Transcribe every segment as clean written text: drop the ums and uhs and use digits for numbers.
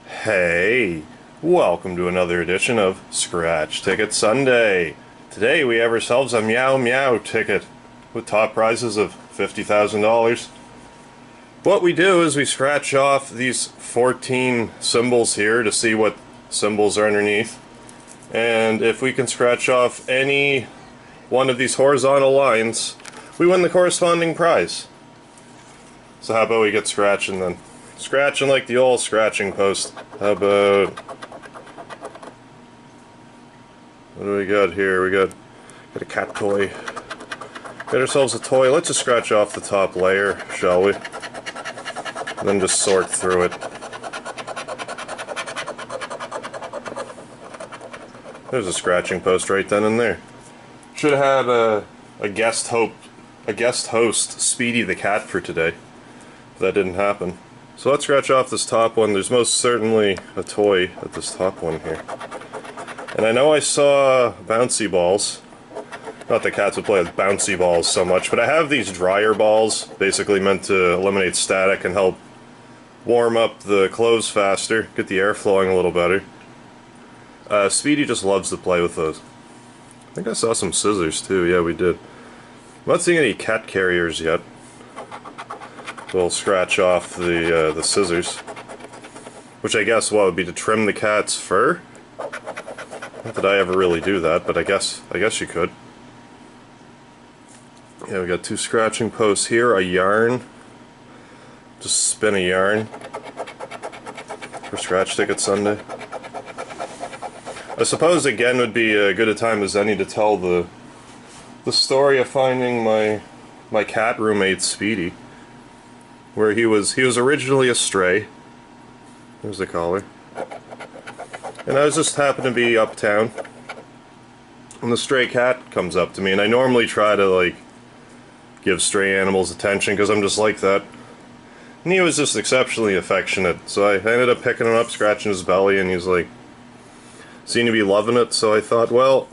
Hey, welcome to another edition of Scratch Ticket Sunday. Today we have ourselves a Meow Meow ticket with top prizes of $50,000. What we do is we scratch off these 14 symbols here to see what symbols are underneath. And if we can scratch off any one of these horizontal lines, we win the corresponding prize. So how about we get scratching then? Scratching like the old scratching post. How about... what do we got here? We got a cat toy. Get ourselves a toy. Let's just scratch off the top layer, shall we? And then just sort through it. There's a scratching post right then and there. Should have had a guest host, Speedy the cat, for today. That didn't happen. So let's scratch off this top one. There's most certainly a toy at this top one here. And I know I saw bouncy balls. Not that cats would play with bouncy balls so much, but I have these dryer balls, basically meant to eliminate static and help warm up the clothes faster, get the air flowing a little better. Speedy just loves to play with those. I think I saw some scissors too, yeah we did. I'm not seeing any cat carriers yet. We'll scratch off the scissors, which I guess would be to trim the cat's fur. Not that I ever really do that, but I guess you could. Yeah, we got two scratching posts here, a yarn. Just spin a yarn for Scratch Ticket Sunday. I suppose again would be as good a time as any to tell the story of finding my cat roommate Speedy. Where he was originally a stray. There's the collar. And I was just happened to be uptown, and the stray cat comes up to me, and I normally try to like give stray animals attention because I'm just like that. And he was just exceptionally affectionate, so I ended up picking him up, scratching his belly, and he's like seemed to be loving it. So I thought, well,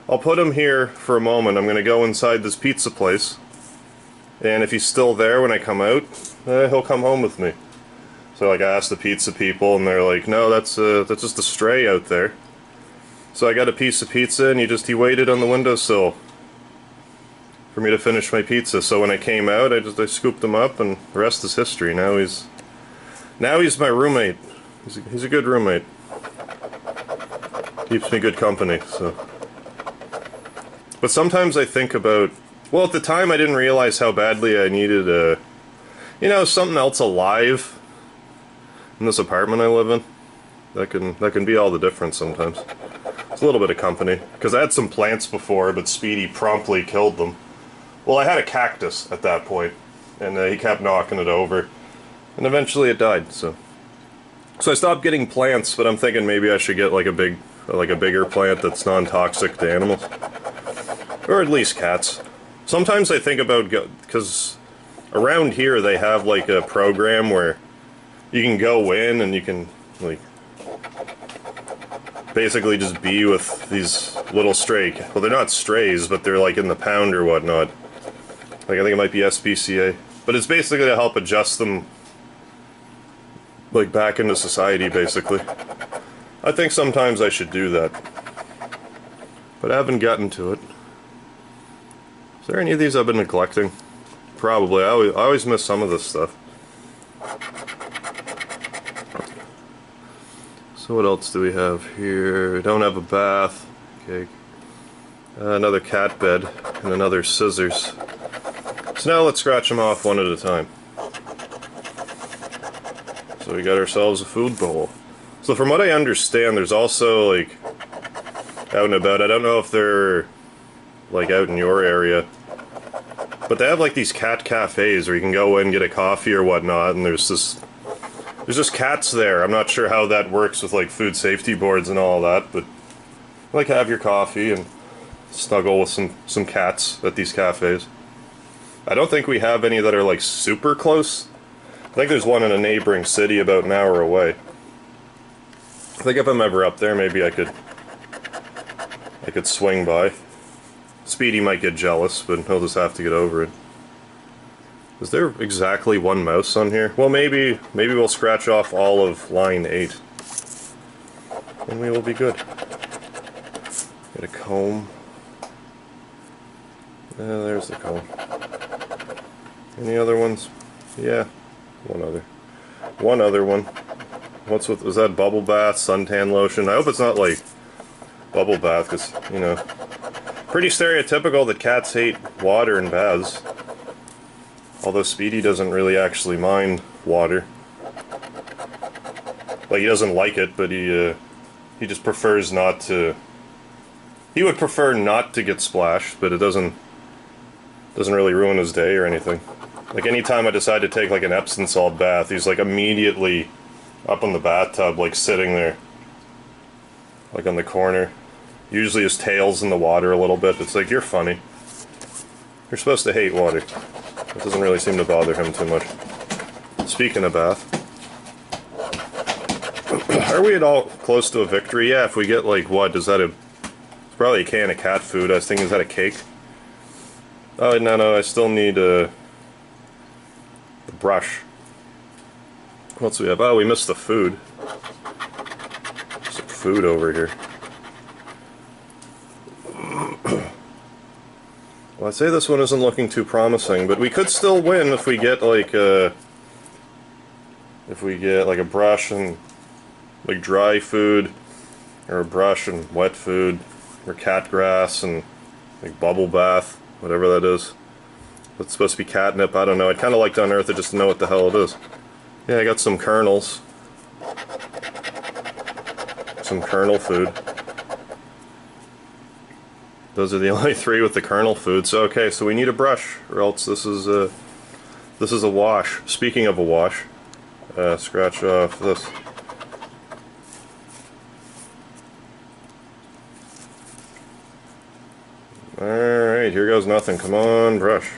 I'll put him here for a moment. I'm gonna go inside this pizza place. And if he's still there when I come out, he'll come home with me. So like I asked the pizza people, and they're like, "No, that's just a stray out there." So I got a piece of pizza, and he waited on the windowsill for me to finish my pizza. So when I came out, I scooped him up, and the rest is history. Now he's my roommate. He's a good roommate. Keeps me good company. So, but sometimes I think about. Well, at the time I didn't realize how badly I needed something else alive in this apartment I live in. That can be all the difference sometimes. It's a little bit of company, because I had some plants before, but Speedy promptly killed them. Well, I had a cactus at that point, and he kept knocking it over, and eventually it died. So I stopped getting plants, but I'm thinking maybe I should get like a bigger plant that's non-toxic to animals, or at least cats. Sometimes I think about, because around here they have like a program where you can go in and you can like basically just be with these little stray, well they're not strays, but they're like in the pound or whatnot. Like I think it might be SPCA. But it's basically to help adjust them like back into society basically. I think sometimes I should do that. But I haven't gotten to it. Is there any of these I've been neglecting? Probably. I always miss some of this stuff. So what else do we have here? We don't have a bath. Okay. Another cat bed and another scissors. So now let's scratch them off one at a time. So we got ourselves a food bowl. So from what I understand, there's also like out and about. I don't know if they're like out in your area, but they have like these cat cafes where you can go in, get a coffee or whatnot, and there's just cats there. I'm not sure how that works with like food safety boards and all that, but like have your coffee and snuggle with some cats at these cafes. I don't think we have any that are like super close. I think there's one in a neighboring city about an hour away. I think if I'm ever up there, maybe I could swing by. Speedy might get jealous, but he'll just have to get over it. Is there exactly one mouse on here? Well, maybe we'll scratch off all of line 8. And we will be good. Get a comb. There's the comb. Any other ones? Yeah, one other. One other one. What's with, is that bubble bath, suntan lotion? I hope it's not like bubble bath, because, you know, pretty stereotypical that cats hate water and baths. Although Speedy doesn't really actually mind water. Like, he doesn't like it, but he just prefers not to. He would prefer not to get splashed, but it doesn't really ruin his day or anything. Like, anytime I decide to take like an Epsom salt bath, he's like immediately up in the bathtub, like sitting there, like on the corner. Usually his tail's in the water a little bit. It's like, you're funny. You're supposed to hate water. It doesn't really seem to bother him too much. Speaking of bath, are we at all close to a victory? Yeah, if we get like, what, is that a, it's probably a can of cat food. I was thinking, is that a cake? Oh, no, I still need a brush. What else do we have? Oh, we missed the food. Some food over here. Well, I'd say this one isn't looking too promising, but we could still win if we get like a brush and like dry food, or a brush and wet food, or cat grass and like bubble bath, whatever that is. It's supposed to be catnip, I don't know. I'd kind of like to unearth it just to know what the hell it is. Yeah, I got some kernels. Some kernel food. Those are the only 3 with the kernel food. So okay, so we need a brush, or else this is a wash. Speaking of a wash, scratch off this. Alright, here goes nothing. Come on, brush.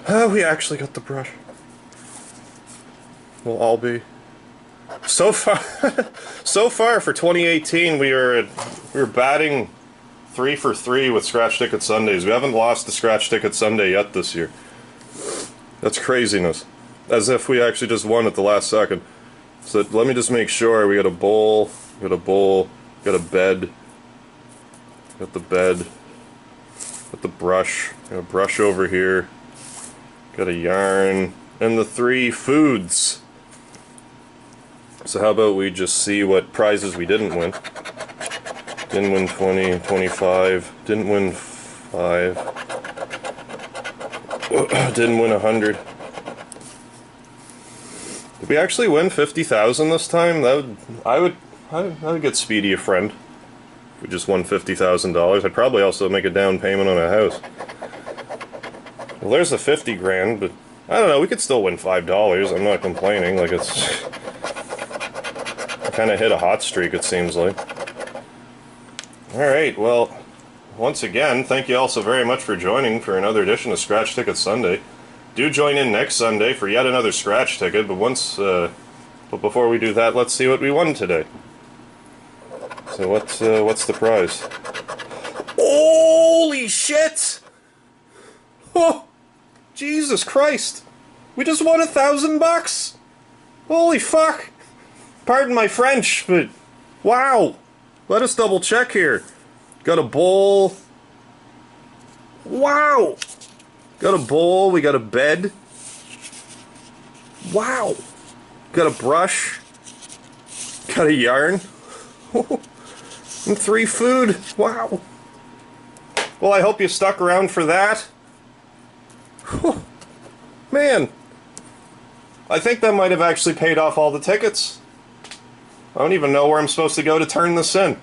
Oh, we actually got the brush. We'll all be. So far, so far for 2018, we're batting 3 for 3 with Scratch Ticket Sundays. We haven't lost the Scratch Ticket Sunday yet this year. That's craziness. As if we actually just won at the last second. So let me just make sure. We got a bowl, got a bed, got the bed, got the brush, got a brush over here, got a yarn, and the 3 foods. So how about we just see what prizes we didn't win. Didn't win 20, 25, didn't win 5, didn't win 100. Did we actually win 50,000 this time? I would get Speedy a friend. If we just won $50,000. I'd probably also make a down payment on a house. Well, there's the 50 grand, but I don't know, we could still win $5. I'm not complaining, like it's... kind of hit a hot streak, it seems like. Alright, well, once again, thank you all so very much for joining for another edition of Scratch Ticket Sunday. Do join in next Sunday for yet another Scratch Ticket, but before we do that, let's see what we won today. So what's the prize? Holy shit! Oh, Jesus Christ! We just won $1,000 bucks! Holy fuck! Pardon my French, but wow! Let us double check here. Got a bowl. Wow! Got a bowl, we got a bed. Wow! Got a brush. Got a yarn. And 3 food. Wow! Well, I hope you stuck around for that. Man! I think that might have actually paid off all the tickets. I don't even know where I'm supposed to go to turn this in.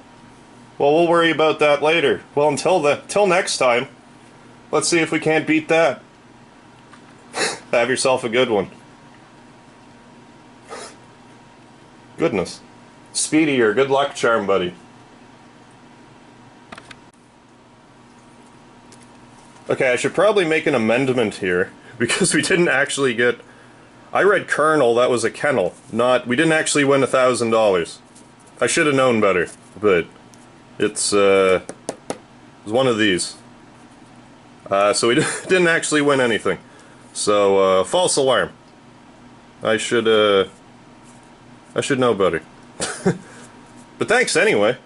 Well, we'll worry about that later. Well, till next time, let's see if we can't beat that. Have yourself a good one. Goodness. Speedy, your good luck charm, buddy. Okay, I should probably make an amendment here, because we didn't actually get... I read Colonel, that was a kennel, not... We didn't actually win $1,000. I should have known better, but it's one of these. So he didn't actually win anything. So, false alarm. I should know better. But thanks anyway.